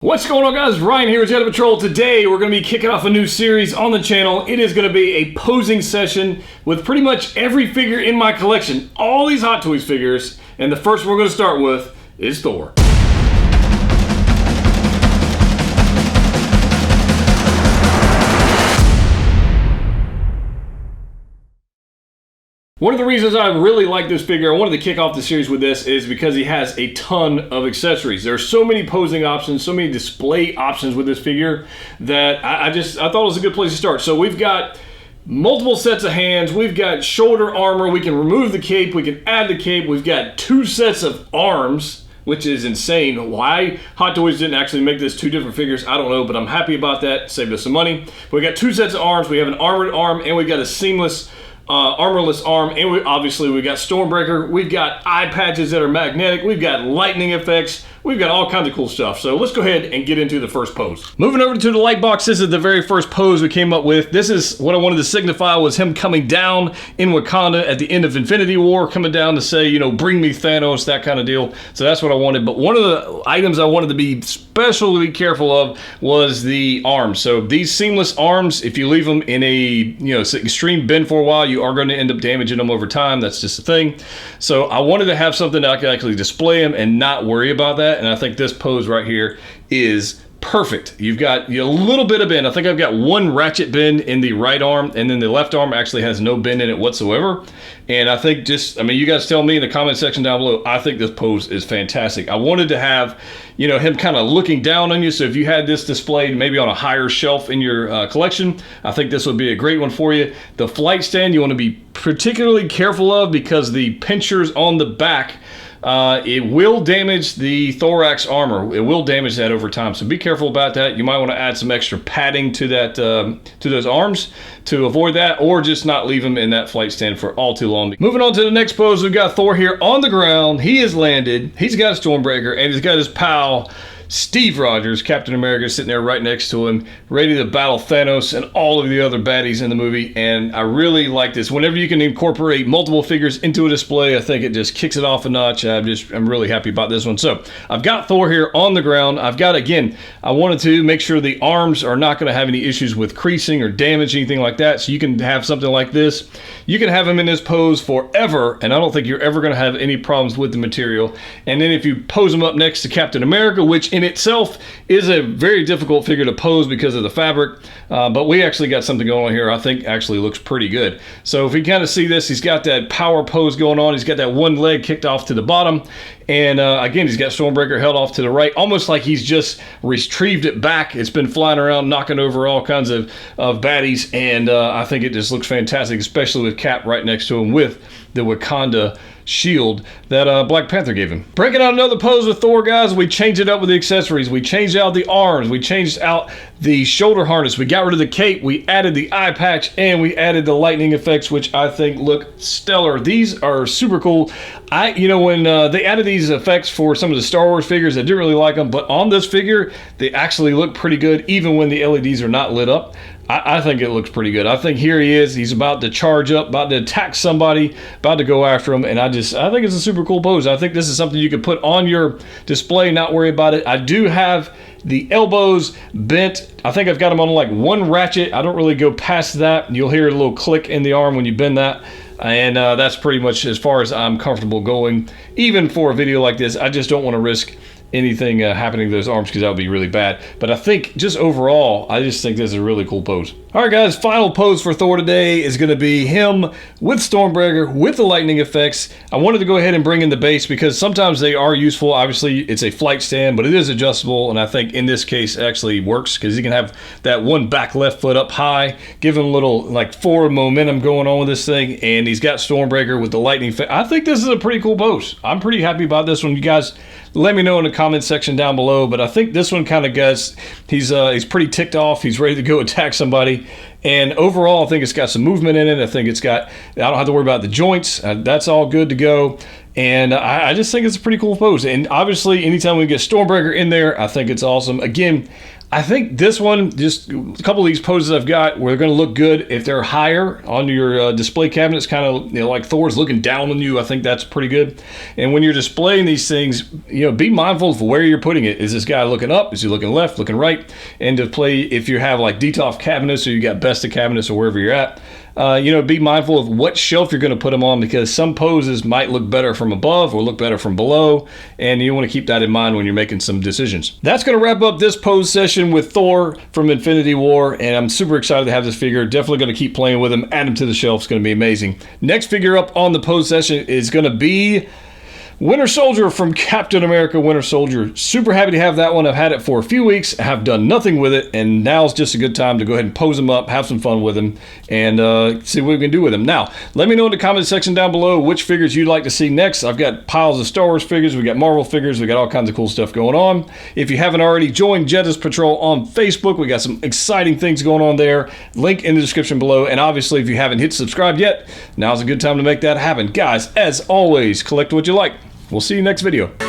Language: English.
What's going on, guys? Ryan here with Jedha Patrol. Today we're going to be kicking off a new series on the channel. It is going to be a posing session with pretty much every figure in my collection. All these Hot Toys figures. And the first one we're going to start with is Thor. One of the reasons I really like this figure, I wanted to kick off the series with this, is because he has a ton of accessories. There are so many posing options, so many display options with this figure that I thought it was a good place to start. So we've got multiple sets of hands, we've got shoulder armor, we can remove the cape, we can add the cape, we've got 2 sets of arms, which is insane. Why Hot Toys didn't actually make this 2 different figures, I don't know, but I'm happy about that. Saved us some money. We got 2 sets of arms, we have an armored arm, and we got a seamless armorless arm, and we got Stormbreaker, we've got eye patches that are magnetic, we've got lightning effects, we've got all kinds of cool stuff. So let's go ahead and get into the first pose. Moving over to the light box, this is the very first pose we came up with. This is what I wanted to signify was him coming down in Wakanda at the end of Infinity War, coming down to say, you know, bring me Thanos, that kind of deal. So that's what I wanted. But one of the items I wanted to be especially careful of was the arms. So these seamless arms, if you leave them in a extreme bend for a while, you are going to end up damaging them over time. That's just a thing. So I wanted to have something that I could actually display them and not worry about that. And I think this pose right here is perfect. You've got a little bit of bend. I think I've got 1 ratchet bend in the right arm, and then the left arm actually has no bend in it whatsoever. And I think you guys tell me in the comment section down below, I think this pose is fantastic. I wanted to have, him kind of looking down on you. So if you had this displayed maybe on a higher shelf in your collection, I think this would be a great one for you. The flight stand you want to be particularly careful of because the pinchers on the back, it will damage the thorax armor. It will damage that over time, so be careful about that. You might want to add some extra padding to that, to those arms to avoid that, or just not leave them in that flight stand for all too long. Moving on to the next pose, we've got Thor here on the ground. He has landed. He's got a Stormbreaker, and he's got his pal Steve Rogers, Captain America, sitting there right next to him, ready to battle Thanos and all of the other baddies in the movie. And I really like this. Whenever you can incorporate multiple figures into a display, I think it just kicks it off a notch. I'm really happy about this one. So I've got Thor here on the ground. I've got, again, I wanted to make sure the arms are not going to have any issues with creasing or damage, anything like that. So you can have something like this. You can have him in this pose forever, and I don't think you're ever going to have any problems with the material. And then if you pose him up next to Captain America, which in itself is a very difficult figure to pose because of the fabric, but we actually got something going on here I think actually looks pretty good. So if you kind of see this, he's got that power pose going on. He's got that one leg kicked off to the bottom, and again, he's got Stormbreaker held off to the right, almost like he's just retrieved it back. It's been flying around, knocking over all kinds of baddies, and I think it just looks fantastic, especially with Cap right next to him with the Wakanda shield that Black Panther gave him. Breaking out another pose with Thor, guys. We changed it up with the accessories. We changed out the arms. We changed out the shoulder harness. We got rid of the cape. We added the eye patch, and we added the lightning effects, which I think look stellar. These are super cool. When they added these effects for some of the Star Wars figures, I didn't really like them, but on this figure, they actually look pretty good, even when the LEDs are not lit up. I think it looks pretty good. I think here he is. He's about to charge up, about to attack somebody, about to go after him, and I think it's a super cool pose. I think this is something you could put on your display, not worry about it. I do have the elbows bent. I think I've got them on like 1 ratchet. I don't really go past that. You'll hear a little click in the arm when you bend that. And that's pretty much as far as I'm comfortable going. Even for a video like this, I just don't want to risk anything happening to those arms because that would be really bad. But I think just overall, I just think this is a really cool pose. All right, guys, final pose for Thor today is going to be him with Stormbreaker with the lightning effects. I wanted to go ahead and bring in the base because sometimes they are useful. Obviously, it's a flight stand, but it is adjustable, and I think in this case it actually works because you can have that one back left foot up high, give him a little like forward momentum going on with this thing, and he's got Stormbreaker with the lightning effect. I think this is a pretty cool pose. I'm pretty happy about this one. You guys let me know in the comment section down below, but I think this one kind of gets, he's pretty ticked off. He's ready to go attack somebody. And overall, I think it's got some movement in it. I think it's got, I don't have to worry about the joints. That's all good to go. And I just think it's a pretty cool pose. And obviously, anytime we get Stormbreaker in there, I think it's awesome. Again, I think this one, just a couple of these poses I've got, where they're going to look good if they're higher on your display cabinets, kind of, you know, like Thor's looking down on you. I think that's pretty good. And when you're displaying these things, you know, be mindful of where you're putting it. Is this guy looking up? Is he looking left, looking right? And to play, if you have like DTOF cabinets or you got best of cabinets or wherever you're at, you know, be mindful of what shelf you're going to put them on, because some poses might look better from above or look better from below, and you want to keep that in mind when you're making some decisions. That's going to wrap up this pose session with Thor from Infinity War, and I'm super excited to have this figure. Definitely going to keep playing with him, add him to the shelf. It's going to be amazing. Next figure up on the pose session is going to be Winter Soldier from Captain America Winter Soldier. Super happy to have that one. I've had it for a few weeks, have done nothing with it, and now's just a good time to go ahead and pose him up, have some fun with him, and see what we can do with him. Now, let me know in the comment section down below which figures you'd like to see next. I've got piles of Star Wars figures, we got Marvel figures, we got all kinds of cool stuff going on. If you haven't already, join Jedha's Patrol on Facebook. We got some exciting things going on there. Link in the description below, and obviously if you haven't hit subscribe yet, now's a good time to make that happen. Guys, as always, collect what you like. We'll see you next video.